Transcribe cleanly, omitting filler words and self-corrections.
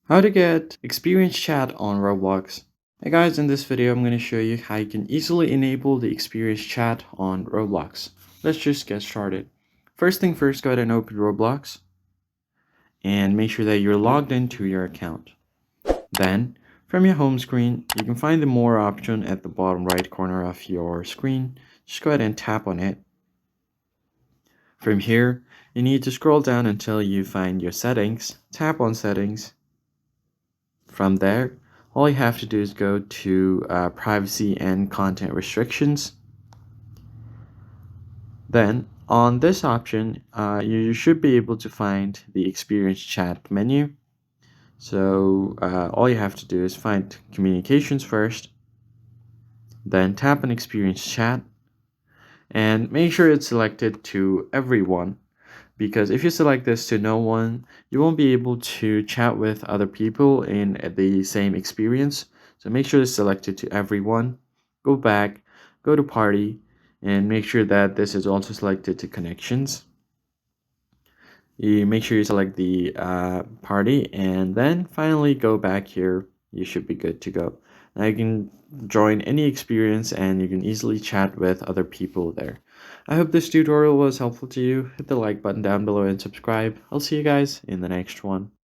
How to get Experience Chat on Roblox. Hey guys, in this video I'm going to show you how you can easily enable the Experience Chat on Roblox. Let's just get started. First thing first, go ahead and open Roblox and make sure that you're logged into your account. Then, from your home screen, you can find the More option at the bottom right corner of your screen. Just go ahead and tap on it. From here, you need to scroll down until you find your settings. Tap on Settings. From there, all you have to do is go to privacy and content restrictions. Then on this option, you should be able to find the Experience Chat menu. So all you have to do is find communications first, then tap on Experience Chat and make sure it's selected to everyone, because if you select this to no one, you won't be able to chat with other people in the same experience. So make sure it's selected to everyone. Go back, go to party, and make sure that this is also selected to connections. You make sure you select the party, and then finally go back here. You should be good to go. Now you can join any experience and you can easily chat with other people there. I hope this tutorial was helpful to you. Hit the like button down below and subscribe. I'll see you guys in the next one.